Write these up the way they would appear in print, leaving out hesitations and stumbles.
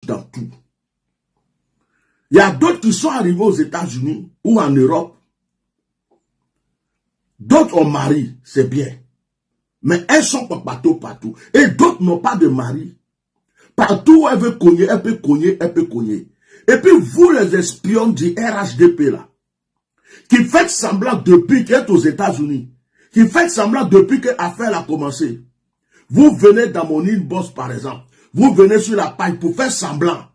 dans tout. Il y a d'autres qui sont arrivés aux États-Unis ou en Europe. D'autres ont mari, c'est bien. Mais elles sont pas partout. Et d'autres n'ont pas de mari. Partout où elle veut cogner, elle peut cogner, elle peut cogner. Et puis vous les espions du RHDP là, qui faites semblant depuis qu'elle est aux États-Unis, qui faites semblant depuis que l'affaire a commencé. Vous venez dans mon inbox par exemple, vous venez sur la page pour faire semblant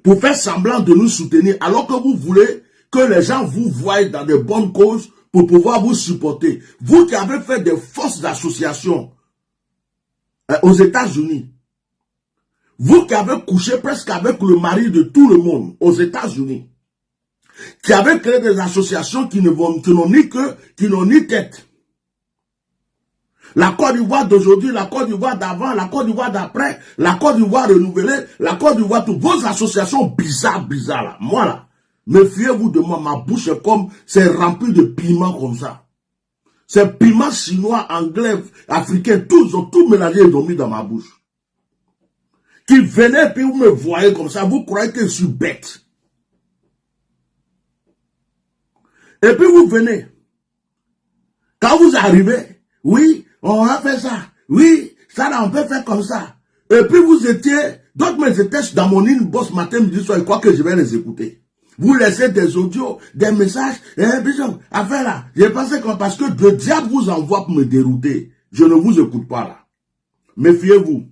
de nous soutenir, alors que vous voulez que les gens vous voient dans de bonnes causes pour pouvoir vous supporter. Vous qui avez fait des fausses associations aux États-Unis, vous qui avez couché presque avec le mari de tout le monde aux États-Unis, qui avez créé des associations qui n'ont ni tête. La Côte d'Ivoire d'aujourd'hui, la Côte d'Ivoire d'avant, la Côte d'Ivoire d'après, la Côte d'Ivoire renouvelée, la Côte d'Ivoire, toutes vos associations bizarres là. Moi là, méfiez-vous de moi, ma bouche est comme, c'est rempli de piments comme ça. C'est piments chinois, anglais, africains, tous ils ont tout mélangé et ont mis dans ma bouche. Qui venez puis vous me voyez comme ça, vous croyez que je suis bête. Et puis vous venez. Quand vous arrivez, oui, on va faire ça. Oui, ça là, on peut faire comme ça. Et puis vous étiez, d'autres me étaient dans mon inbox matin, midi soir, ils croient que je vais les écouter. Vous laissez des audios, des messages, Bishop, affaire là. J'ai pensé que parce que le diable vous envoie pour me dérouter, je ne vous écoute pas là. Méfiez-vous.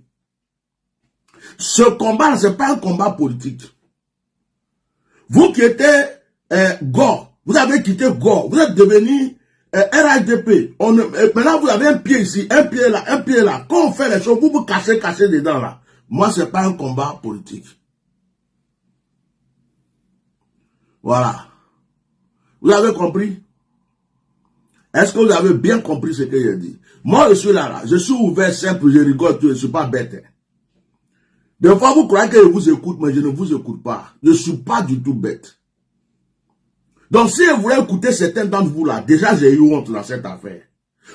Ce combat, ce n'est pas un combat politique. Vous qui étiez Gore, vous avez quitté Gore, vous êtes devenu RHDP. Maintenant, vous avez un pied ici, un pied là, un pied là. Quand on fait les choses, vous vous cachez dedans là. Moi, ce n'est pas un combat politique. Voilà. Vous avez compris? Est-ce que vous avez bien compris ce que j'ai dit? Moi, je suis là. Je suis ouvert, simple, je rigole, je ne suis pas bête. Des fois, vous croyez que je vous écoute, mais je ne vous écoute pas. Je ne suis pas du tout bête. Donc, si vous voulez écouter certains d'entre vous là, déjà j'ai eu honte dans cette affaire.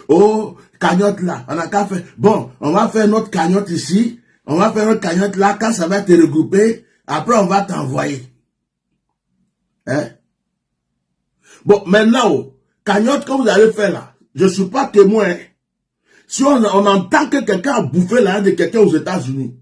Oh, cagnotte là, on a qu'à faire. Bon, on va faire notre cagnotte ici, on va faire notre cagnotte là, quand ça va te regrouper, après on va t'envoyer. Hein? Bon, maintenant, cagnotte que vous allez faire là, je ne suis pas témoin. Si on entend que quelqu'un a bouffé l'argent de quelqu'un aux États-Unis,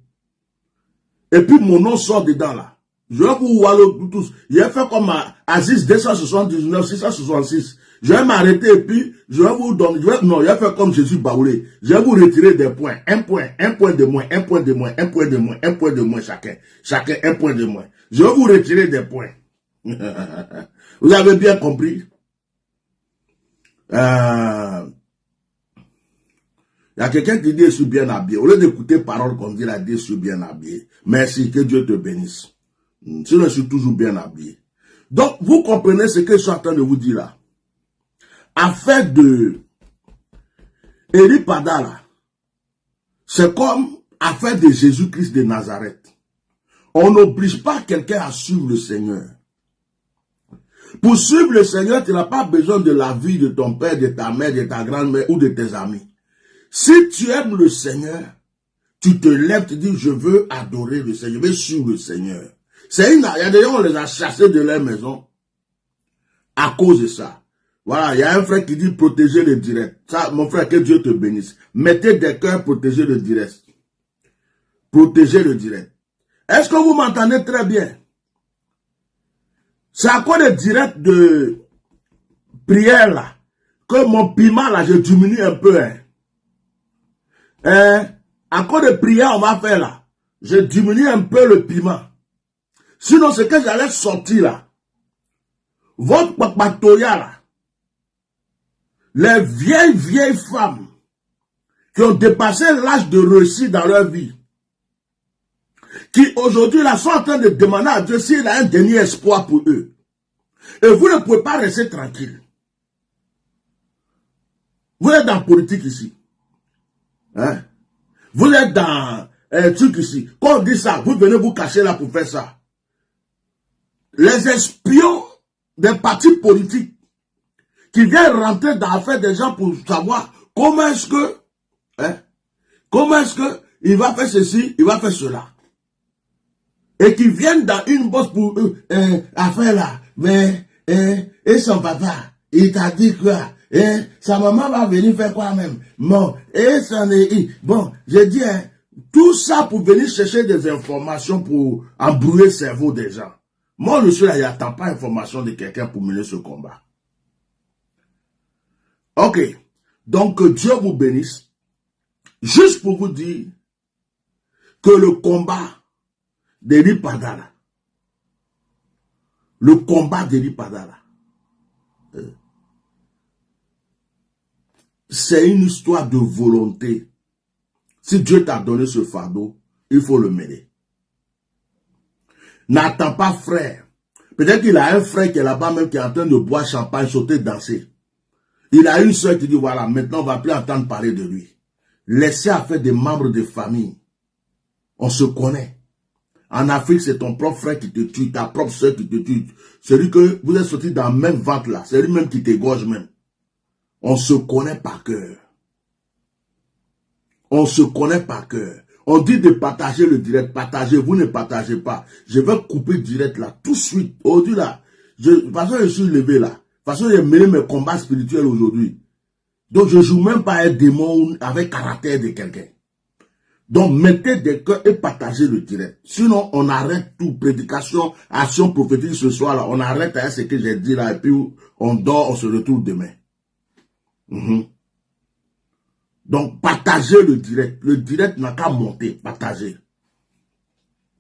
et puis mon nom sort dedans là. Je vais vous voir tous. Je vais faire comme Aziz 279, 666. Je vais m'arrêter et puis je vais vous donner. Je vais faire comme Jésus Baoulé. Je vais vous retirer des points. Un point de moins, un point de moins, un point de moins, un point de moins chacun. Chacun un point de moins. Je vais vous retirer des points. Vous avez bien compris? Il y a quelqu'un qui dit je suis bien habillé. Au lieu d'écouter parole qu'on dit, il a dit je suis bien habillé. Merci, que Dieu te bénisse. Sinon, je suis toujours bien habillé. Donc, vous comprenez ce que je suis en train de vous dire là. Affaire de Eri Pada là, c'est comme affaire de Jésus-Christ de Nazareth. On n'oblige pas quelqu'un à suivre le Seigneur. Pour suivre le Seigneur, tu n'as pas besoin de la vie de ton père, de ta mère, de ta grand-mère ou de tes amis. Si tu aimes le Seigneur, tu te lèves, tu dis, je veux adorer le Seigneur, je veux suivre le Seigneur. Il y a des gens, on les a chassés de leur maison à cause de ça. Voilà, il y a un frère qui dit, protéger le direct. Ça, mon frère, que Dieu te bénisse. Mettez des cœurs, protéger le direct. Protéger le direct. Est-ce que vous m'entendez très bien? C'est à cause des directs de prière là, que mon piment là, je diminue un peu. À cause de prière, on va faire là. Je diminue un peu le piment. Sinon, ce que j'allais sortir là, votre papatoya là, les vieilles femmes qui ont dépassé l'âge de réussir dans leur vie, qui aujourd'hui là sont en train de demander à Dieu s'il a un dernier espoir pour eux. Et vous ne pouvez pas rester tranquille. Vous êtes dans la politique ici. Hein? Vous êtes dans un truc ici. Quand on dit ça, vous venez vous cacher là pour faire ça. Les espions des partis politiques qui viennent rentrer dans l'affaire des gens pour savoir comment est-ce que il va faire ceci, il va faire cela. et qui viennent dans une bosse pour affaire là, mais et son papa, il t'a dit quoi? Sa maman va venir faire quoi même? Bon, bon, j'ai dit, tout ça pour venir chercher des informations pour embrouiller le cerveau des gens. Moi, le seul, il n'attend pas information de quelqu'un pour mener ce combat. Ok. Donc, que Dieu vous bénisse. Juste pour vous dire que le combat d'Eli Padala, c'est une histoire de volonté. Si Dieu t'a donné ce fardeau, il faut le mener. N'attends pas frère. Peut-être qu'il a un frère qui est là-bas même qui est en train de boire champagne, sauter, danser. Il a une soeur qui dit voilà, maintenant on ne va plus entendre parler de lui. Laissez affaire des membres de famille. On se connaît. En Afrique, c'est ton propre frère qui te tue, ta propre soeur qui te tue. Celui que vous êtes sorti dans le même ventre là, c'est lui-même qui t'égorge même. On se connaît par cœur. On se connaît par cœur. On dit de partager le direct. Partagez, vous ne partagez pas. Je vais couper le direct là, tout de suite. Aujourd'hui là, de toute façon je suis levé là. De toute façon j'ai mené mes combats spirituels aujourd'hui. Donc je ne joue même pas un démon avec caractère de quelqu'un. Donc mettez des cœurs et partagez le direct. Sinon on arrête tout. Prédication, action prophétique ce soir là. On arrête à ce que j'ai dit là et puis on dort, on se retrouve demain. Donc, partagez le direct. Le direct n'a qu'à monter. Partagez.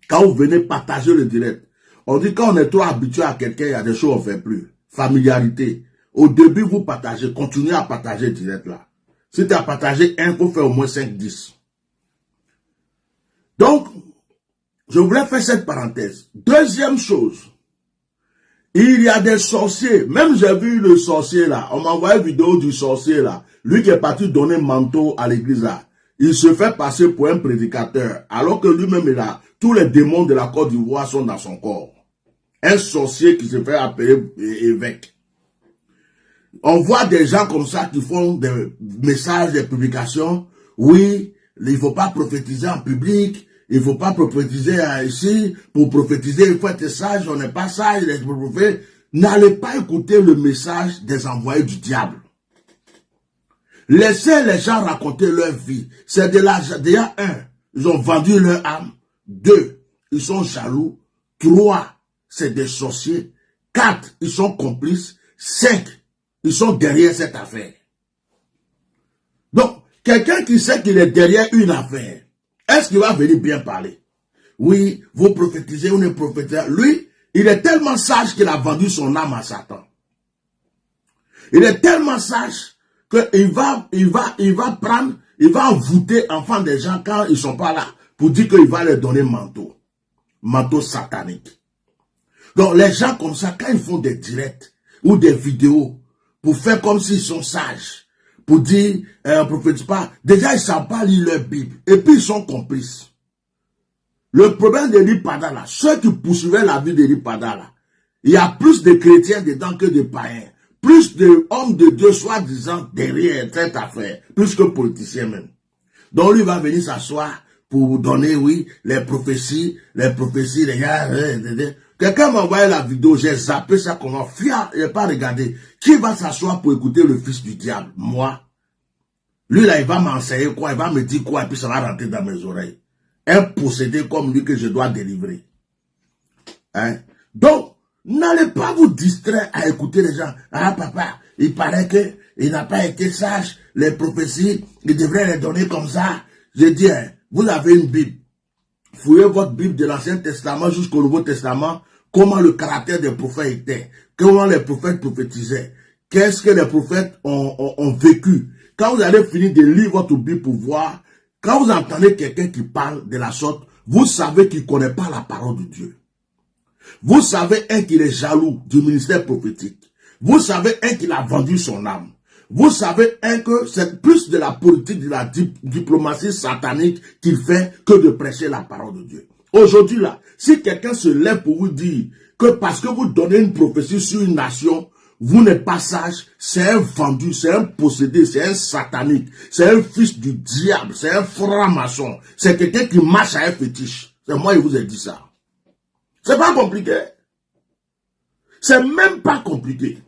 Quand vous venez partager le direct, on dit quand on est trop habitué à quelqu'un, il y a des choses qu'on ne fait plus. Familiarité. Au début, vous partagez. Continuez à partager le direct là. Si tu as partagé un, il faut faire au moins 5-10. Donc, je voulais faire cette parenthèse. Deuxième chose. Il y a des sorciers. Même j'ai vu le sorcier là. On m'a envoyé une vidéo du sorcier là. Lui qui est parti donner manteau à l'église là. Il se fait passer pour un prédicateur. Alors que lui-même est là. Tous les démons de la Côte d'Ivoire sont dans son corps. Un sorcier qui se fait appeler évêque. On voit des gens comme ça qui font des messages, des publications. Oui, il ne faut pas prophétiser en public. Il ne faut pas prophétiser ici. Pour prophétiser, il faut être sage. On n'est pas sage. Les prophètes. N'allez pas écouter le message des envoyés du diable. Laissez les gens raconter leur vie. C'est de l'argent. Déjà, 1, ils ont vendu leur âme. 2, ils sont jaloux. 3, c'est des sorciers. 4, ils sont complices. 5, ils sont derrière cette affaire. Donc, quelqu'un qui sait qu'il est derrière une affaire, est-ce qu'il va venir bien parler? Oui, vous prophétisez ou ne prophétisez. Lui, il est tellement sage qu'il a vendu son âme à Satan. Il est tellement sage qu'il va prendre, il va envoûter enfants des gens quand ils ne sont pas là, pour dire qu'il va leur donner manteau. Manteau satanique. Donc les gens comme ça, quand ils font des directs ou des vidéos, pour faire comme s'ils sont sages, pour dire, on ne prophétise pas, déjà ils ne savent pas lire leur Bible, et puis ils sont complices. Le problème d'Eli Padala, ceux qui poursuivaient la vie d'Eli Padala, il y a plus de chrétiens dedans que de païens. Plus d'hommes de Dieu, soi-disant, derrière cette affaire, plus que politiciens même. Donc lui va venir s'asseoir pour vous donner, oui, les prophéties, les gars. Quelqu'un m'a envoyé la vidéo, j'ai zappé ça comment fier, il n'a pas regardé. Qui va s'asseoir pour écouter le fils du diable? Moi. Lui là, il va m'enseigner quoi, il va me dire quoi, et puis ça va rentrer dans mes oreilles. Un possédé comme lui que je dois délivrer. Hein? Donc, n'allez pas vous distraire à écouter les gens. Ah papa, il paraît qu'il n'a pas été sage. Les prophéties, il devrait les donner comme ça. Je dis, hein, vous avez une Bible. Fouillez votre Bible de l'Ancien Testament jusqu'au Nouveau Testament. Comment le caractère des prophètes était. Comment les prophètes prophétisaient. Qu'est-ce que les prophètes ont vécu. Quand vous allez finir de lire votre Bible pour voir, quand vous entendez quelqu'un qui parle de la sorte, vous savez qu'il ne connaît pas la parole de Dieu. Vous savez, qu'il est jaloux du ministère prophétique. Vous savez, qu'il a vendu son âme. Vous savez, que c'est plus de la politique, de la diplomatie satanique qu'il fait que de prêcher la parole de Dieu. Aujourd'hui, là, si quelqu'un se lève pour vous dire que parce que vous donnez une prophétie sur une nation, vous n'êtes pas sage, c'est un vendu, c'est un possédé, c'est un satanique, c'est un fils du diable, c'est un franc-maçon, c'est quelqu'un qui marche à un fétiche. C'est moi qui vous ai dit ça. C'est pas compliqué. C'est même pas compliqué.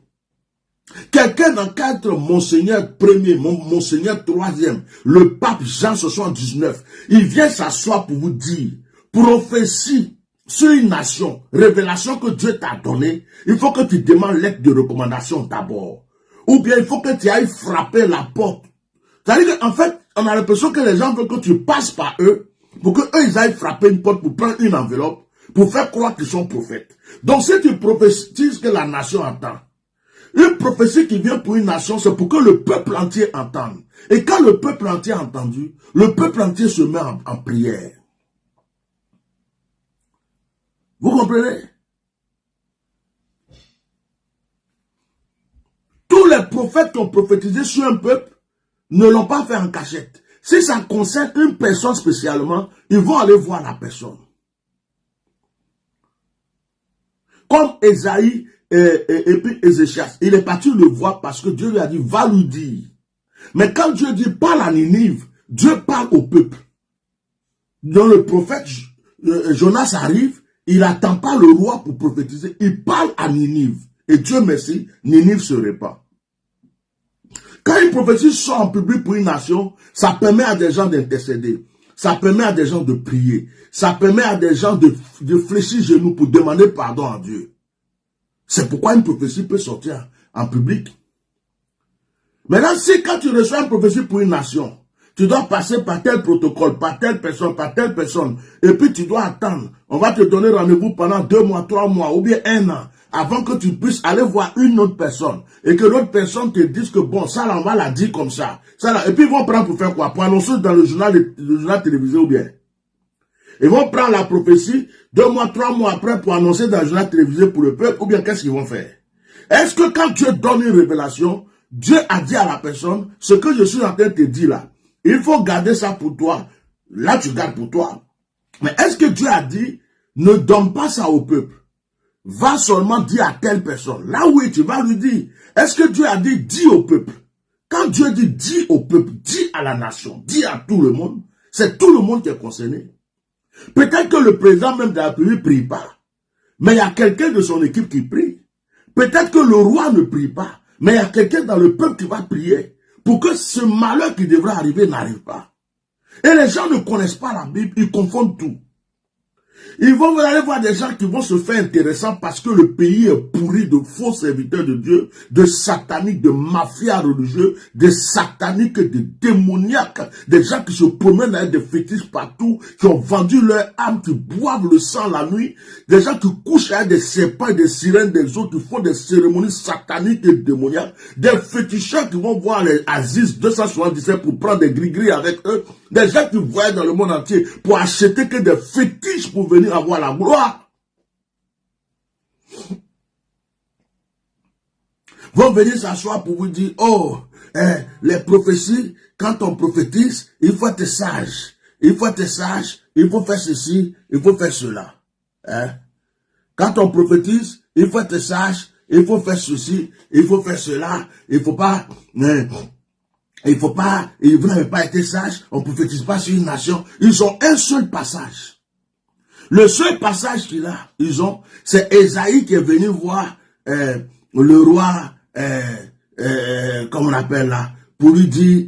Quelqu'un d'encadre Monseigneur premier, Monseigneur troisième, le pape Jean 79. Il vient s'asseoir pour vous dire, prophétie sur une nation, révélation que Dieu t'a donnée, il faut que tu demandes l'aide de recommandation d'abord. Ou bien il faut que tu ailles frapper la porte. C'est-à-dire qu'en fait, on a l'impression que les gens veulent que tu passes par eux, pour qu'eux ils aillent frapper une porte pour prendre une enveloppe, pour faire croire qu'ils sont prophètes. Donc si tu prophétises que la nation entend, une prophétie qui vient pour une nation, c'est pour que le peuple entier entende. Et quand le peuple entier a entendu, le peuple entier se met en prière. Vous comprenez? Tous les prophètes qui ont prophétisé sur un peuple ne l'ont pas fait en cachette. Si ça concerne une personne spécialement, ils vont aller voir la personne. Comme Esaïe et puis Ézéchias, il est parti le voir parce que Dieu lui a dit, va lui dire. Mais quand Dieu dit, parle à Ninive, Dieu parle au peuple. Donc le prophète Jonas arrive, il n'attend pas le roi pour prophétiser, il parle à Ninive. Et Dieu merci, Ninive se répand. Quand une prophétie sort en public pour une nation, ça permet à des gens d'intercéder. Ça permet à des gens de prier. Ça permet à des gens de fléchir genoux pour demander pardon à Dieu. C'est pourquoi une prophétie peut sortir en public. Maintenant, si quand tu reçois une prophétie pour une nation, tu dois passer par tel protocole, par telle personne, et puis tu dois attendre. On va te donner rendez-vous pendant 2 mois, 3 mois, ou bien 1 an, avant que tu puisses aller voir une autre personne, et que l'autre personne te dise que bon, ça là, on va la dire comme ça. Et puis ils vont prendre pour faire quoi? Pour annoncer dans le journal télévisé ou bien? Ils vont prendre la prophétie 2 mois, 3 mois après pour annoncer dans le journal télévisé pour le peuple, ou bien qu'est-ce qu'ils vont faire? Est-ce que quand Dieu donne une révélation, Dieu a dit à la personne, ce que je suis en train de te dire là, il faut garder ça pour toi. Là, tu gardes pour toi. Mais est-ce que Dieu a dit, ne donne pas ça au peuple? Va seulement dire à telle personne. Là, oui, tu vas lui dire. Est-ce que Dieu a dit, dis au peuple? Quand Dieu dit, dis au peuple, dis à la nation, dis à tout le monde, c'est tout le monde qui est concerné. Peut-être que le président même de la République ne prie pas. Mais il y a quelqu'un de son équipe qui prie. Peut-être que le roi ne prie pas. Mais il y a quelqu'un dans le peuple qui va prier pour que ce malheur qui devrait arriver n'arrive pas. Et les gens ne connaissent pas la Bible, ils confondent tout. Ils vont aller voir des gens qui vont se faire intéressants parce que le pays est pourri de faux serviteurs de Dieu, de sataniques, de mafias religieux, de sataniques, de démoniaques, des gens qui se promènent avec des fétiches partout, qui ont vendu leur âme, qui boivent le sang la nuit, des gens qui couchent avec des serpents et des sirènes des autres, qui font des cérémonies sataniques et démoniaques, des féticheurs qui vont voir les Aziz 277 pour prendre des gris-gris avec eux, des gens qui voyagent dans le monde entier pour acheter que des fétiches pour venir avoir la gloire. Vont venir s'asseoir pour vous dire, oh, les prophéties, quand on prophétise, il faut être sage. Il faut être sage, il faut faire ceci, il faut faire cela. Quand on prophétise, il faut être sage, il faut faire ceci, il faut faire cela, il faut pas... vous n'avez pas été sage, on ne prophétise pas sur une nation. Ils ont un seul passage. Le seul passage qu'ils ont, c'est Esaïe qui est venu voir le roi, comme on appelle là, pour lui dire,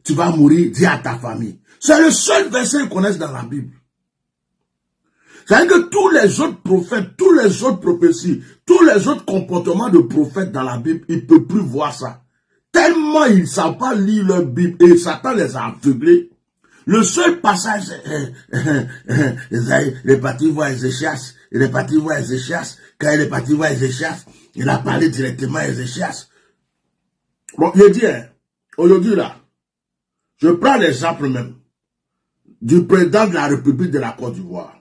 tu vas mourir, dis à ta famille. C'est le seul verset qu'ils connaissent dans la Bible. C'est-à-dire que tous les autres prophètes, tous les autres prophéties, tous les autres comportements de prophètes dans la Bible, ils ne peuvent plus voir ça. Tellement ils ne savent pas lire leur Bible et Satan les a aveuglés. Le seul passage, il est parti voir Ézéchias. Il est parti voir Ézéchias. Quand il est parti voir Ézéchias, il a parlé directement à Ézéchias. Bon, je dis, aujourd'hui là, je prends l'exemple même du président de la République de la Côte d'Ivoire.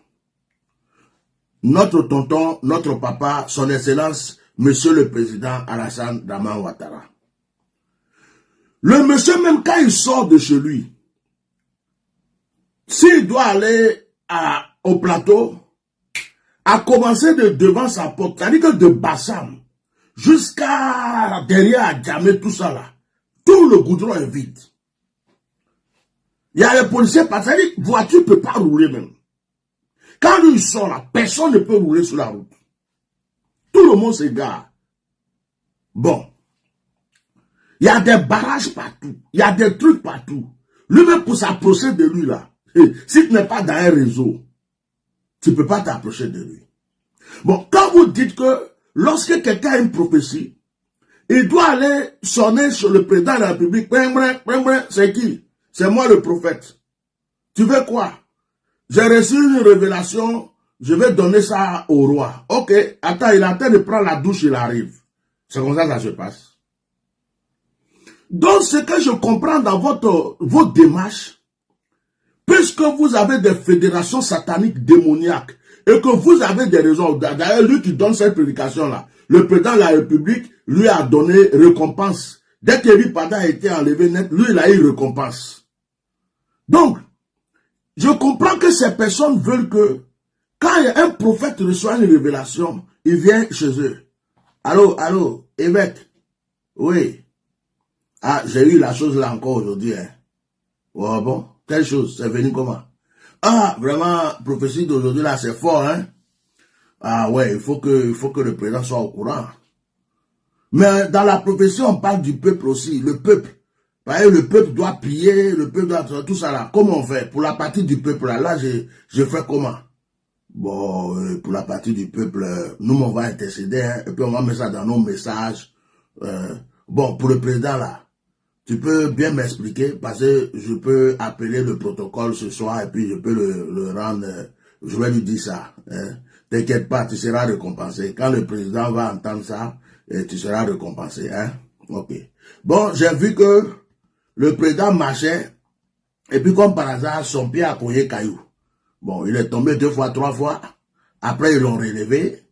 Notre tonton, notre papa, son excellence, monsieur le président Alassane Dramane Ouattara. Le monsieur, même quand il sort de chez lui, s'il doit aller au plateau, à commencer de devant sa porte, c'est-à-dire que de Bassam jusqu'à derrière à Djamé, tout ça là, tout le goudron est vide. Il y a les policiers, c'est-à-dire que la voiture ne peut pas rouler même. Quand lui sort là, personne ne peut rouler sur la route. Tout le monde s'égare. Bon. Il y a des barrages partout. Il y a des trucs partout. Lui-même pour s'approcher de lui là. Si tu n'es pas dans un réseau, tu ne peux pas t'approcher de lui. Bon, quand vous dites que lorsque quelqu'un a une prophétie, il doit aller sonner sur le président de la République. C'est qui? C'est moi le prophète. Tu veux quoi? J'ai reçu une révélation, je vais donner ça au roi. Ok, attends, il est en train de prendre la douche, il arrive. C'est comme ça que ça se passe. Donc, ce que je comprends dans votre démarche, puisque vous avez des fédérations sataniques démoniaques, et que vous avez des raisons, d'ailleurs, lui qui donne cette prédication-là, le président de la République lui a donné récompense. Dès que lui, Pada a été enlevé net, lui, il a eu récompense. Donc, je comprends que ces personnes veulent que, quand un prophète reçoit une révélation, il vient chez eux. Allô, évêque. Oui. Ah, j'ai eu la chose là encore aujourd'hui. Hein. Oh bon, quelle chose? C'est venu comment? Ah, vraiment, prophétie d'aujourd'hui là, c'est fort, hein? Ah ouais, il faut que le président soit au courant. Mais dans la prophétie, on parle du peuple aussi, le peuple. Le peuple doit prier, le peuple doit... Tout ça là, comment on fait? Pour la partie du peuple là, je fais comment? Bon, pour la partie du peuple, nous, on va intercéder, hein, et puis on va mettre ça dans nos messages. Bon, pour le président là, tu peux bien m'expliquer, parce que je peux appeler le protocole ce soir, et puis je peux le rendre, je vais lui dire ça. Hein. T'inquiète pas, tu seras récompensé. Quand le président va entendre ça, tu seras récompensé. Hein. Ok. Bon, j'ai vu que le président marchait, et puis comme par hasard, son pied a cogné caillou. Bon, il est tombé 2 fois, 3 fois. Après, ils l'ont relevé.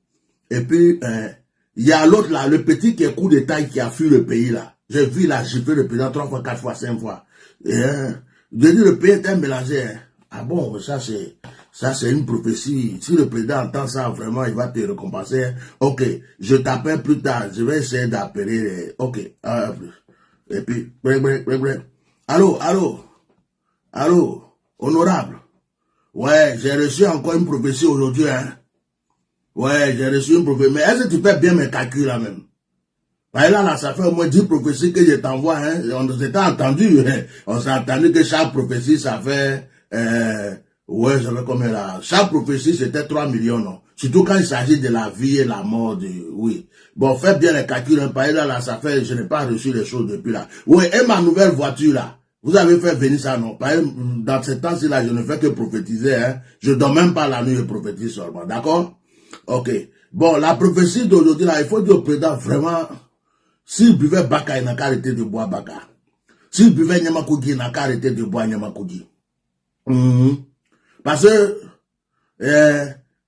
Et puis, il y a l'autre là, le petit qui est coup de taille qui a fui le pays là. J'ai vu là, j'ai fait le président 3 fois, 4 fois, 5 fois. Et je dis, le pays était mélangé. Hein. Ah bon, ça c'est une prophétie. Si le président entend ça, vraiment, il va te récompenser. Hein. Ok, je t'appelle plus tard. Je vais essayer d'appeler. Ok. Et puis, Allô, honorable. Ouais, j'ai reçu encore une prophétie aujourd'hui, hein. Ouais, j'ai reçu une prophétie. Mais est-ce que tu fais bien mes calculs là même? Là, ça fait au moins 10 prophéties que je t'envoie, hein. On s'était entendu, hein. On s'est entendu que chaque prophétie, ça fait, ouais, ça fait combien là? Chaque prophétie, c'était 3 millions, non? Surtout quand il s'agit de la vie et la mort, oui. Bon, faites bien les calculs, hein. Là, ça fait, je n'ai pas reçu les choses depuis là. Oui, et ma nouvelle voiture là. Vous avez fait venir ça, non? Dans ce temps-ci là, je ne fais que prophétiser, hein. Je ne dors même pas la nuit, je prophétise seulement, d'accord? Ok. Bon, la prophétie d'aujourd'hui là, il faut dire au président vraiment, s'il buvait Baka, il n'a qu'à arrêter de boire Baka. S'il buvait Nyamakoudi, il n'a qu'à arrêter de boire Nyamakoudi. Parce que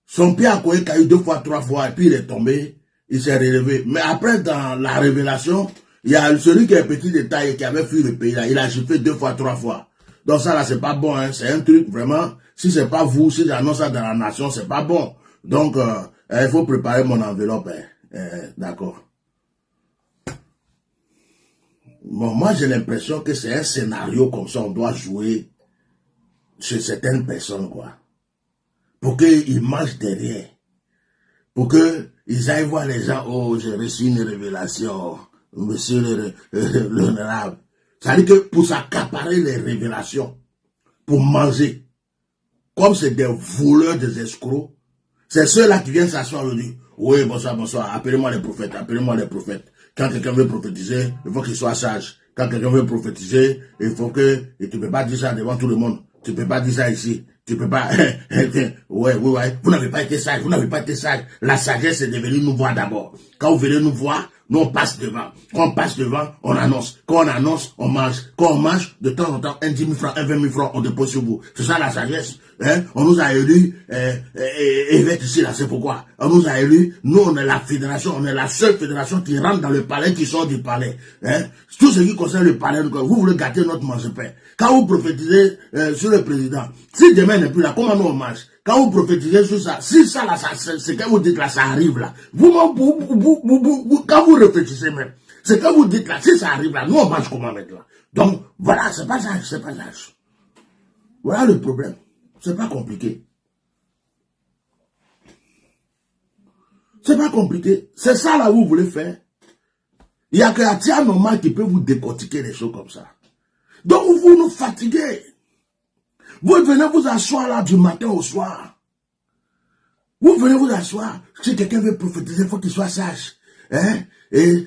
son pied a caillé 2 fois, 3 fois, et puis il est tombé, il s'est relevé. Mais après, dans la révélation, il y a celui qui est petit de taille et qui avait fui le pays là, il a chiffré 2 fois, 3 fois. Donc ça là, c'est pas bon, hein. C'est un truc vraiment, si c'est pas vous, si j'annonce ça dans la nation, c'est pas bon. Donc, il faut préparer mon enveloppe, hein. D'accord. Bon, moi, j'ai l'impression que c'est un scénario comme ça, on doit jouer chez certaines personnes, quoi. Pour qu'ils mangent derrière. Pour qu'ils aillent voir les gens, oh, j'ai reçu une révélation, monsieur l'honorable. Ça veut dire que pour s'accaparer les révélations, pour manger, comme c'est des voleurs, des escrocs, c'est ceux-là qui viennent s'asseoir et dire, oui, bonsoir, appelez-moi les prophètes, appelez-moi les prophètes. Quand quelqu'un veut prophétiser, il faut qu'il soit sage. Quand quelqu'un veut prophétiser, il faut que... Et tu ne peux pas dire ça devant tout le monde. Tu ne peux pas dire ça ici. Tu ne peux pas... ouais. Vous n'avez pas été sage. Vous n'avez pas été sage. La sagesse est de venir nous voir d'abord. Quand vous venez nous voir, nous on passe devant. Quand on passe devant, on annonce. Quand on annonce, on mange. Quand on mange, de temps en temps, un 10 000 francs, un 20 000 francs, on dépose sur vous. C'est ça la sagesse. Hein? On nous a élus, évêque ici, là, c'est pourquoi. On nous a élus, nous on est la fédération, on est la seule fédération qui rentre dans le palais, qui sort du palais. Hein? Tout ce qui concerne le palais, vous voulez gâter notre mange-pain. Quand vous prophétisez sur le président, si demain n'est plus là, comment nous on mange? Quand vous prophétisez sur ça, si ça là, c'est que vous dites là, ça arrive là. Quand vous réfléchissez même, c'est que vous dites là, si ça arrive là, nous on mange comment maintenant? Donc, voilà, c'est pas ça, c'est pas ça. Voilà le problème. C'est pas compliqué. C'est pas compliqué. C'est ça là où vous voulez faire. Il y a que la tia normal qui peut vous décortiquer les choses comme ça. Donc vous nous fatiguez. Vous venez vous asseoir là du matin au soir. Vous venez vous asseoir. Si quelqu'un veut prophétiser, il faut qu'il soit sage. Hein? Et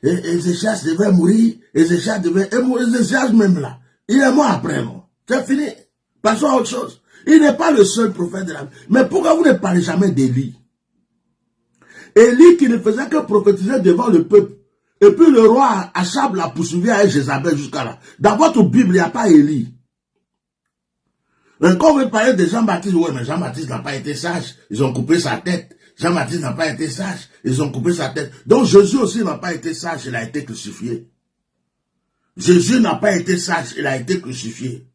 Ézéchias devait mourir. Ézéchias devait mourir. Ézéchias même là. Il est mort après, non? C'est fini. Passons à autre chose. Il n'est pas le seul prophète de la Bible. Mais pourquoi vous ne parlez jamais d'Élie? Élie qui ne faisait que prophétiser devant le peuple. Et puis le roi Achab l'a poursuivi avec Jézabel jusqu'à là. Dans votre Bible, il n'y a pas Élie. Quand on veut parler de Jean-Baptiste, oui, mais Jean-Baptiste n'a pas été sage. Ils ont coupé sa tête. Jean-Baptiste n'a pas été sage. Ils ont coupé sa tête. Donc Jésus aussi n'a pas été sage. Il a été crucifié. Jésus n'a pas été sage. Il a été crucifié.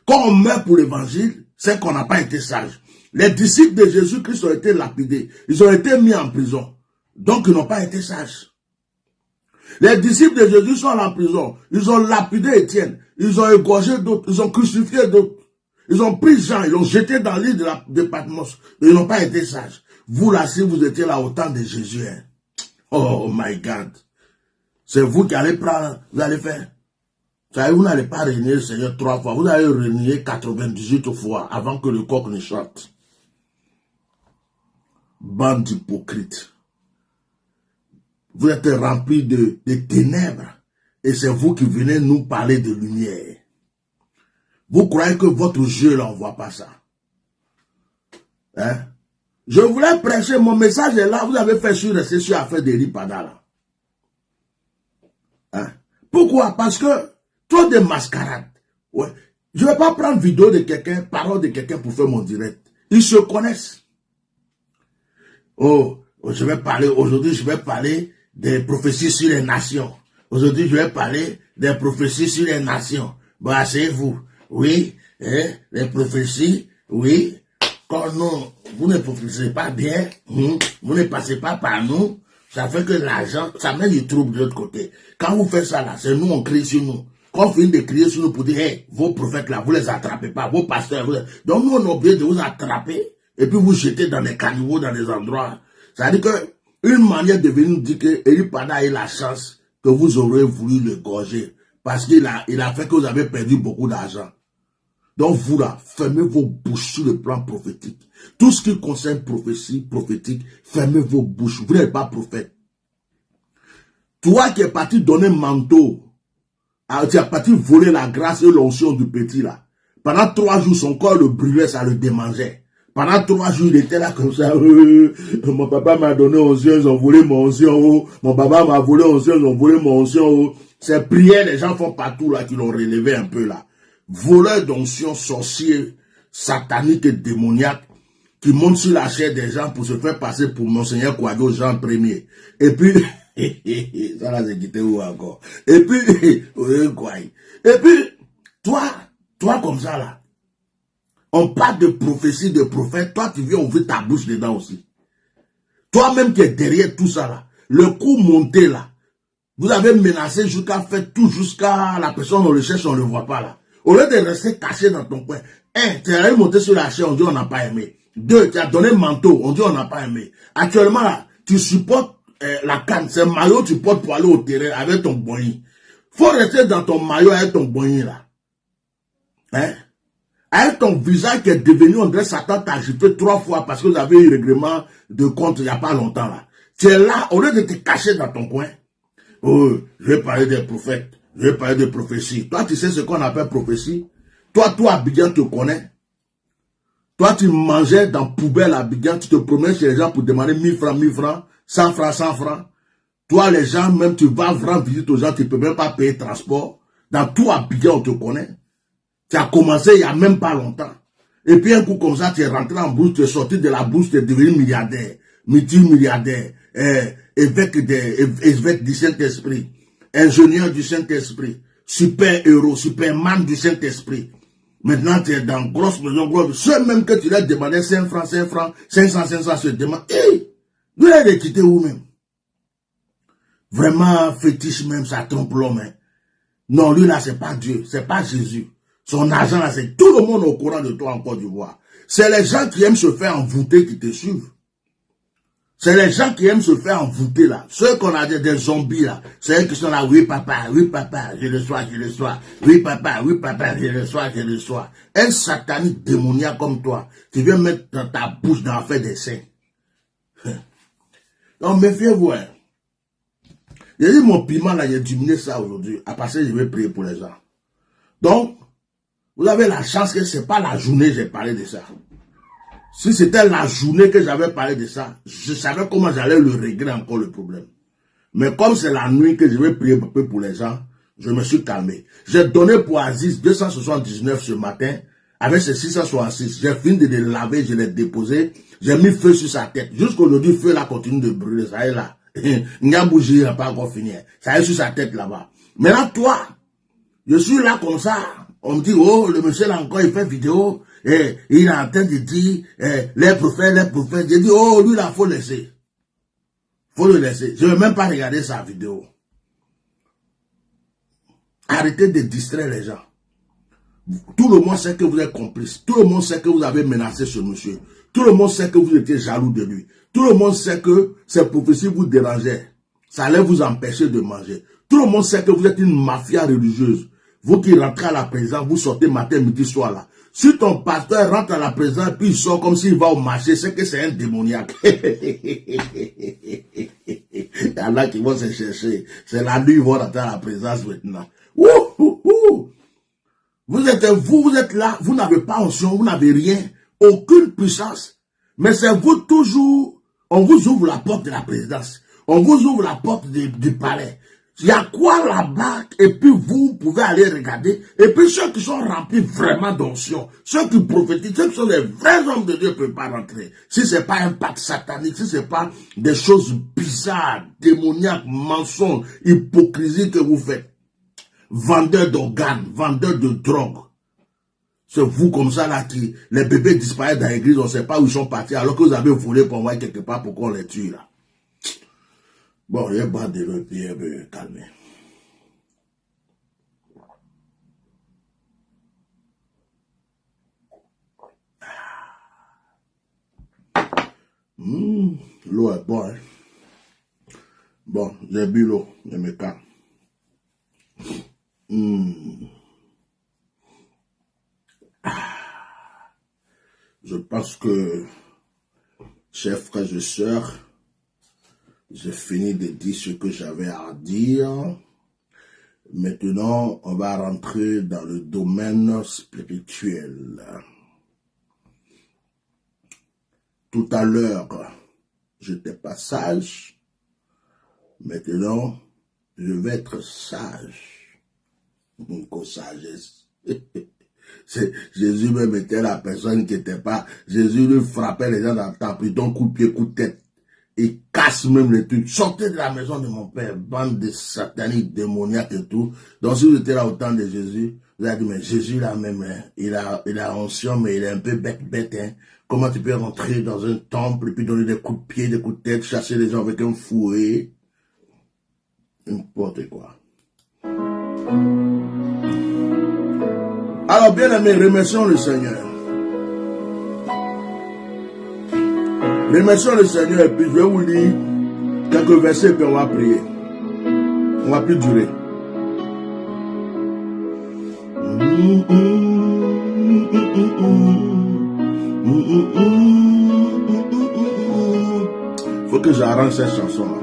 Quand on meurt pour l'évangile, c'est qu'on n'a pas été sage. Les disciples de Jésus-Christ ont été lapidés. Ils ont été mis en prison. Donc ils n'ont pas été sages. Les disciples de Jésus sont en prison. Ils ont lapidé Étienne. Ils ont égorgé d'autres. Ils ont crucifié d'autres. Ils ont pris Jean. Ils l'ont jeté dans l'île de Patmos. Ils n'ont pas été sages. Vous là, si vous étiez là au temps de Jésus. Hein. Oh my God. C'est vous qui allez prendre. Vous allez faire. Vous n'allez pas régner le Seigneur 3 fois. Vous allez régner 98 fois avant que le coq ne chante. Bande d'hypocrites. Vous êtes remplis de ténèbres. Et c'est vous qui venez nous parler de lumière. Vous croyez que votre Dieu là, on ne voit pas ça. Hein? Je voulais prêcher, mon message est là. Vous avez fait sur rester sur l'affaire d'Eli Pada là. Hein? Pourquoi? Parce que trop de mascarades. Ouais. Je ne vais pas prendre vidéo de quelqu'un, parole de quelqu'un pour faire mon direct. Ils se connaissent. Oh, je vais parler, aujourd'hui je vais parler des prophéties sur les nations. Aujourd'hui je vais parler des prophéties sur les nations. Bon, asseyez-vous. Oui, les prophéties, oui. Quand non, vous ne prophétisez pas bien, vous ne passez pas par nous, ça fait que l'argent, ça met du trouble de l'autre côté. Quand vous faites ça là, c'est nous, on crie sur nous. Quand on finit de crier sur nous pour dire, hey, vos prophètes là, vous les attrapez pas, vos pasteurs, donc nous on est obligé de vous attraper, et puis vous jeter dans des caniveaux, dans des endroits. Ça veut dire que, une manière de venir nous dire que Eli Pada a eu la chance que vous aurez voulu le gorger, parce qu'il a fait que vous avez perdu beaucoup d'argent. Donc vous là, fermez vos bouches sur le plan prophétique. Tout ce qui concerne prophétie, prophétique, fermez vos bouches. Vous n'êtes pas prophète. Toi qui es parti donner manteau, tu es parti voler la grâce et l'onction du petit là. Pendant 3 jours, son corps le brûlait, ça le démangeait. Pendant 3 jours, il était là comme ça. Mon papa m'a donné onction, ils ont volé mon onction. Mon papa m'a volé onction, ils ont volé mon onction. Ces prières, les gens font partout là, qui l'ont relevé un peu là. Voleurs d'onction, sorciers, sataniques et démoniaques, qui montent sur la chair des gens pour se faire passer pour Monseigneur Kouadio, Jean Ier. Et puis, ça là, c'est quitté où encore? Et puis, toi comme ça là, on parle de prophétie, de prophète, toi tu viens ouvrir ta bouche dedans aussi. Toi-même qui es derrière tout ça là, le coup monté là, vous avez menacé jusqu'à faire tout, jusqu'à la personne on le cherche, on ne le voit pas là. Au lieu de rester caché dans ton coin, 1, tu as monté sur la chaise, on dit on n'a pas aimé. 2, tu as donné manteau, on dit on n'a pas aimé. Actuellement là, tu supportes la canne, c'est un maillot tu portes pour aller au terrain avec ton boigny. Faut rester dans ton maillot avec ton boigny là. Hein? Avec ton visage qui est devenu, on dirait Satan t'a agité 3 fois parce que vous avez eu règlement de compte il n'y a pas longtemps là. Tu es là, au lieu de te cacher dans ton coin. Oh, je vais parler des prophètes. Je vais parler de prophétie. Toi, tu sais ce qu'on appelle prophétie? Toi, Abidjan, te connais. Toi, tu mangeais dans poubelle à Abidjan, tu te promènes chez les gens pour demander 1000 francs, 1000 francs, 100 francs, 100 francs. Toi, les gens, même tu vas rendre visite aux gens, tu ne peux même pas payer transport. Dans tout Abidjan, on te connaît. Tu as commencé il n'y a même pas longtemps. Et puis un coup comme ça, tu es rentré en bourse, tu es sorti de la bourse, tu es devenu milliardaire, multimilliardaire, évêque du Saint-Esprit. Ingénieur du Saint-Esprit, super-héros, superman du Saint-Esprit. Maintenant, tu es dans une grosse maison, ceux même que tu leur demandais 5 francs, 500, se demandent, vous l'avez quitté où même? Vraiment, fétiche même, ça trompe l'homme. Hein. Non, lui là, c'est pas Dieu, c'est pas Jésus. Son argent là, c'est tout le monde au courant de toi en Côte d'Ivoire. C'est les gens qui aiment se faire envoûter qui te suivent. C'est les gens qui aiment se faire envoûter là. Ceux qu'on a des zombies là. C'est eux qui sont là, oui papa, je le sois. Oui papa, je le sois. Un satanique démoniaque comme toi, qui vient mettre dans ta bouche dans l'affaire des saints. Donc méfiez-vous. Hein. J'ai dit mon piment là, j'ai diminué ça aujourd'hui. À passer, je vais prier pour les gens. Donc, vous avez la chance que c'est pas la journée que j'ai parlé de ça. Si c'était la journée que j'avais parlé de ça, je savais comment j'allais le régler encore le problème. Mais comme c'est la nuit que je vais prier un peu pour les gens, je me suis calmé. J'ai donné pour Aziz 279 ce matin, avec ses 666. J'ai fini de les laver, je l'ai déposé, j'ai mis feu sur sa tête. Jusqu'aujourd'hui, le feu là continue de brûler, ça est là. Ngabouji n'a pas encore fini. Ça est sur sa tête là-bas. Maintenant, toi, je suis là comme ça. On me dit, oh, le monsieur là encore, il fait vidéo. Et il est en train de dire, les prophètes. J'ai dit, oh, lui là, faut laisser. Faut le laisser. Je ne vais même pas regarder sa vidéo. Arrêtez de distraire les gens. Tout le monde sait que vous êtes complice. Tout le monde sait que vous avez menacé ce monsieur. Tout le monde sait que vous étiez jaloux de lui. Tout le monde sait que ces prophéties vous dérangeaient. Ça allait vous empêcher de manger. Tout le monde sait que vous êtes une mafia religieuse. Vous qui rentrez à la présence, vous sortez matin, midi, soir là. Si ton pasteur rentre à la présence puis il sort comme s'il va au marché, c'est que c'est un démoniaque. Il y en a qui vont se chercher. C'est la nuit, ils vont rentrer à la présence maintenant. Vous êtes là, vous n'avez pas onction, vous n'avez rien, aucune puissance. Mais c'est vous toujours, on vous ouvre la porte de la présidence. On vous ouvre la porte du palais. Il y a quoi là-bas? Et puis vous pouvez aller regarder. Et puis ceux qui sont remplis vraiment d'onction, ceux qui prophétisent, ceux qui sont les vrais hommes de Dieu ne peuvent pas rentrer. Si ce n'est pas un pacte satanique, si ce n'est pas des choses bizarres, démoniaques, mensonges, hypocrisie que vous faites. Vendeurs d'organes, vendeurs de drogue. C'est vous comme ça là qui, les bébés disparaissent dans l'église, on ne sait pas où ils sont partis, alors que vous avez volé pour moi quelque part pour qu'on les tue là. Bon, il n'y a pas de le pied, calmer. L'eau est bonne. Hein? Bon, j'ai bu l'eau, je me calme. Je pense que, chers frères et sœurs, j'ai fini de dire ce que j'avais à dire. Maintenant, on va rentrer dans le domaine spirituel. Tout à l'heure, j'étais pas sage. Maintenant, je vais être sage. Une sagesse. Jésus même était la personne qui n'était pas. Jésus lui frappait les gens dans le temple, il donne coup de pied, coup de tête. Il casse même les trucs. Sortez de la maison de mon père, bande de sataniques, démoniaques et tout. Donc si vous étiez là au temps de Jésus, vous avez dit, mais Jésus là même, hein, il a onction, mais il est un peu bête, hein. Comment tu peux rentrer dans un temple et puis donner des coups de pied, des coups de tête, chasser les gens avec un fouet? N'importe quoi. Alors, bien aimés, remercions le Seigneur. Remercions le Seigneur et puis je vais vous lire quelques versets et puis on va prier. On va plus durer. Faut que j'arrange cette chanson-là.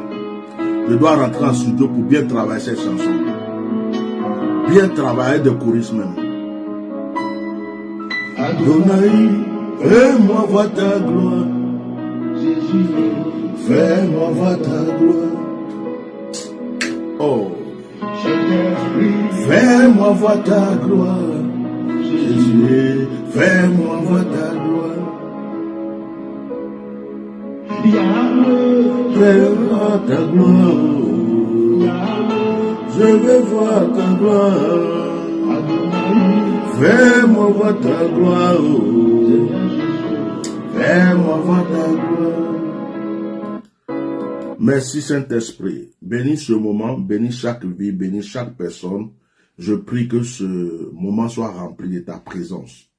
Je dois rentrer en studio pour bien travailler cette chanson. Bien travailler de chorus même. Adonai, fais-moi voir ta gloire. Jésus, fais-moi voir ta gloire. Oh, fais-moi voir ta gloire. Jésus, fais-moi voir ta gloire. Fais-moi ta gloire. Je veux voir ta gloire. Fais-moi voir ta gloire. Fais-moi voir ta gloire. Merci Saint-Esprit. Bénis ce moment, bénis chaque vie, bénis chaque personne. Je prie que ce moment soit rempli de ta présence.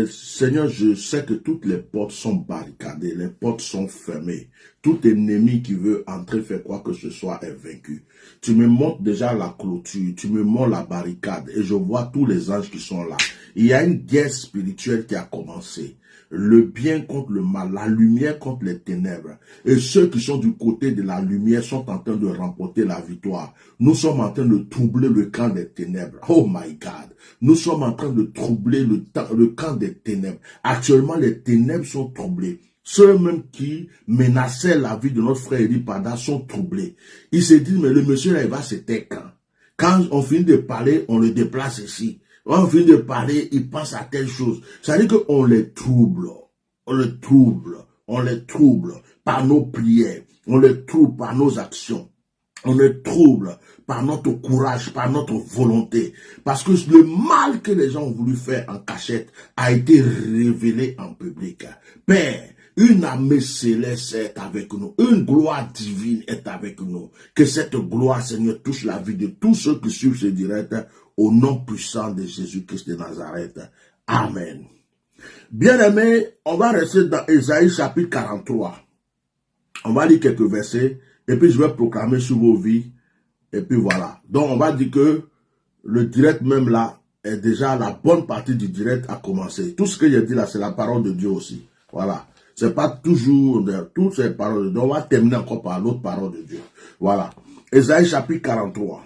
Seigneur, je sais que toutes les portes sont barricadées, les portes sont fermées. Tout ennemi qui veut entrer faire quoi que ce soit est vaincu. Tu me montres déjà la clôture, tu me montres la barricade et je vois tous les anges qui sont là. Il y a une guerre spirituelle qui a commencé. Le bien contre le mal, la lumière contre les ténèbres. Et ceux qui sont du côté de la lumière sont en train de remporter la victoire. Nous sommes en train de troubler le camp des ténèbres. Oh my God. Nous sommes en train de troubler le camp des ténèbres. Actuellement, les ténèbres sont troublées. Ceux-mêmes qui menaçaient la vie de notre frère Eli Pada sont troublés. Ils se disent, mais le monsieur là, il va se taire quand? Quand on finit de parler, on le déplace ici. On finit de parler, il pense à telle chose. Ça veut dire qu'on les trouble. On les trouble. On les trouble par nos prières. On les trouble par nos actions. On les trouble par notre courage, par notre volonté. Parce que le mal que les gens ont voulu faire en cachette a été révélé en public. Père, une armée céleste est avec nous. Une gloire divine est avec nous. Que cette gloire, Seigneur, touche la vie de tous ceux qui suivent ce direct au nom puissant de Jésus-Christ de Nazareth. Amen. Bien-aimés, on va rester dans Ésaïe chapitre 43. On va lire quelques versets et puis je vais proclamer sur vos vies. Et puis voilà. Donc on va dire que le direct même là est déjà la bonne partie du direct a commencé. Tout ce que j'ai dit là, c'est la parole de Dieu aussi. Voilà. C'est pas toujours toutes ces paroles de Dieu. On va terminer encore par l'autre parole de Dieu. Voilà. Ésaïe chapitre 43.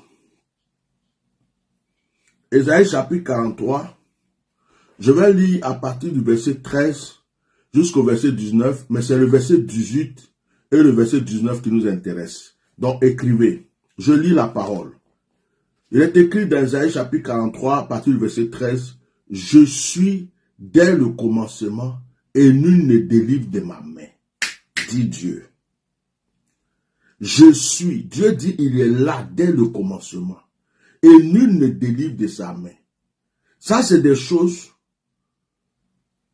Ésaïe chapitre 43. Je vais lire à partir du verset 13 jusqu'au verset 19. Mais c'est le verset 18 et le verset 19 qui nous intéresse. Donc écrivez. Je lis la parole. Il est écrit dans Ésaïe chapitre 43 à partir du verset 13. Je suis dès le commencement et nul ne délivre de ma main, dit Dieu. Je suis, Dieu dit, il est là dès le commencement et nul ne délivre de sa main. Ça, c'est des choses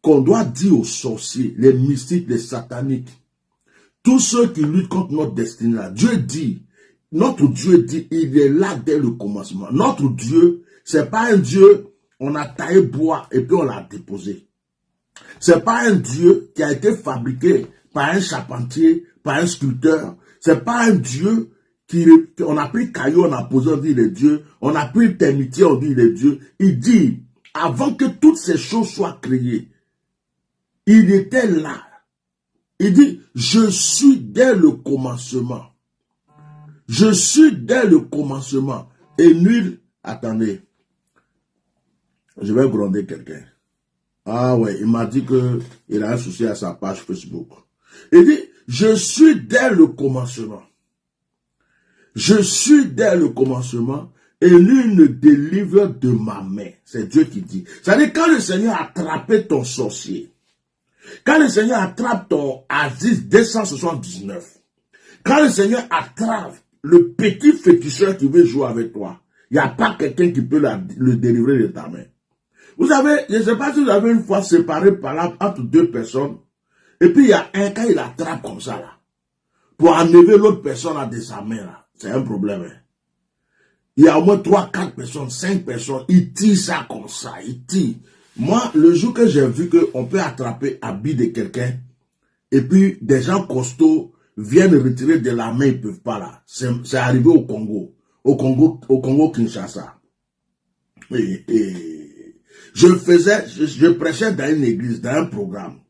qu'on doit dire aux sorciers, les mystiques, les sataniques, tous ceux qui luttent contre notre destinée là. Dieu dit, notre Dieu dit, il est là dès le commencement. Notre Dieu, c'est pas un Dieu, on a taillé bois et puis on l'a déposé. C'est pas un Dieu qui a été fabriqué par un charpentier, par un sculpteur. C'est pas un Dieu on a pris caillou, on a posé, on dit il est Dieu. On a pris termitier, on dit il est Dieu. Il dit, avant que toutes ces choses soient créées, il était là. Il dit, je suis dès le commencement. Je suis dès le commencement. Et nul, attendez, je vais gronder quelqu'un. Ah ouais, il m'a dit qu'il a un souci à sa page Facebook. Il dit, je suis dès le commencement. Je suis dès le commencement et nul ne délivre de ma main. C'est Dieu qui dit. C'est-à-dire quand le Seigneur a attrapé ton sorcier, quand le Seigneur attrape ton Aziz 279, quand le Seigneur attrape le petit féticheur qui veut jouer avec toi, il n'y a pas quelqu'un qui peut le délivrer de ta main. Vous savez, je ne sais pas si vous avez une fois séparé par là entre deux personnes, et puis il y a un, quand il attrape comme ça là, pour enlever l'autre personne là de sa main là, c'est un problème. Hein. Il y a au moins 3, 4 personnes, 5 personnes, ils tirent ça comme ça, ils tirent. Moi, le jour que j'ai vu qu'on peut attraper habit de quelqu'un, et puis des gens costauds viennent retirer de la main, ils ne peuvent pas là. C'est arrivé au Congo Kinshasa. Je prêchais dans une église, dans un programme.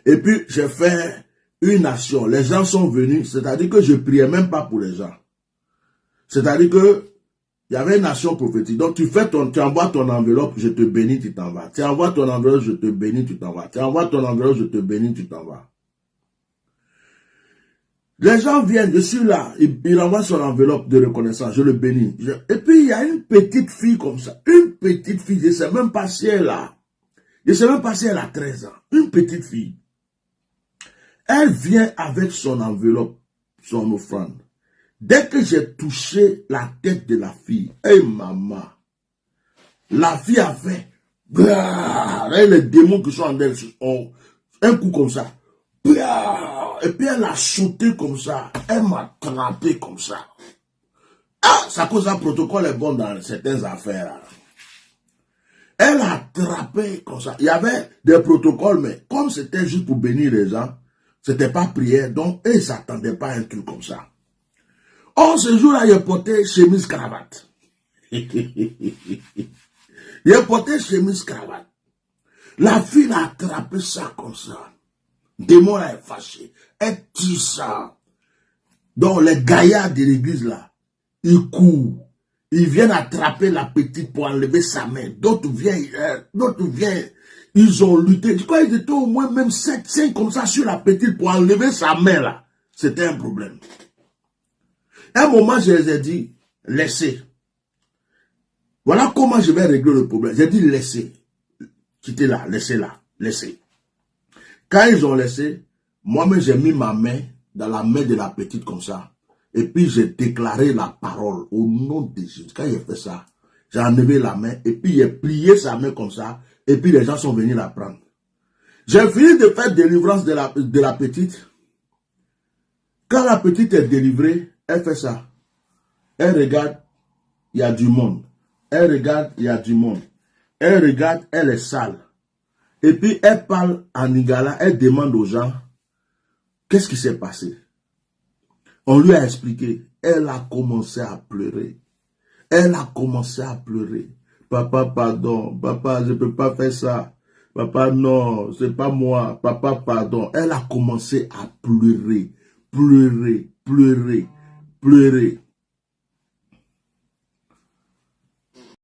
Et puis, j'ai fait une action. Les gens sont venus, c'est-à-dire que je priais même pas pour les gens. C'est-à-dire que il y avait une action prophétique. Donc, tu envoies ton enveloppe, je te bénis, tu t'en vas. Tu envoies ton enveloppe, je te bénis, tu t'en vas. Tu envoies ton enveloppe, je te bénis, tu t'en vas. Les gens viennent, je suis là, il envoie son enveloppe de reconnaissance, je le bénis. Et puis, il y a une petite fille comme ça. Une petite fille, je ne sais même pas si elle a. Je ne sais même pas si elle a 13 ans. Une petite fille. Elle vient avec son enveloppe, son offrande. Dès que j'ai touché la tête de la fille, hey maman, la fille a fait, et les démons qui sont en elle, un coup comme ça, et puis elle a sauté comme ça, elle m'a trappé comme ça. Ah, ça cause un protocole est bon dans certaines affaires. Elle a attrapé comme ça. Il y avait des protocoles, mais comme c'était juste pour bénir les gens, c'était pas prière, donc ils ne s'attendaient pas à un truc comme ça. Or, ce jour-là, il a porté chemise cravate. Il a porté chemise cravate. La fille a attrapé ça comme ça. Le démon là est fâché. Elle tire ça. Donc les gaillards de l'église là, ils courent. Ils viennent attraper la petite pour enlever sa main. D'autres viennent, ils ont lutté. Je crois qu'ils étaient au moins même 7-5 comme ça sur la petite pour enlever sa main là. C'était un problème. À un moment, je les ai dit, laissez. Voilà comment je vais régler le problème. J'ai dit, laissez. Quittez là, laissez là, laissez. Quand ils ont laissé, moi-même j'ai mis ma main dans la main de la petite comme ça. Et puis j'ai déclaré la parole au nom de Jésus. Quand il a fait ça, j'ai enlevé la main et puis il a plié sa main comme ça. Et puis les gens sont venus la prendre. J'ai fini de faire délivrance de la petite. Quand la petite est délivrée, elle fait ça. Elle regarde, il y a du monde. Elle regarde, il y a du monde. Elle regarde, elle est sale. Et puis elle parle en lingala, elle demande aux gens, qu'est-ce qui s'est passé? On lui a expliqué. Elle a commencé à pleurer. Elle a commencé à pleurer. Papa, pardon. Papa, je ne peux pas faire ça. Papa, non, c'est pas moi. Papa, pardon. Elle a commencé à pleurer. Pleurer, pleurer, pleurer.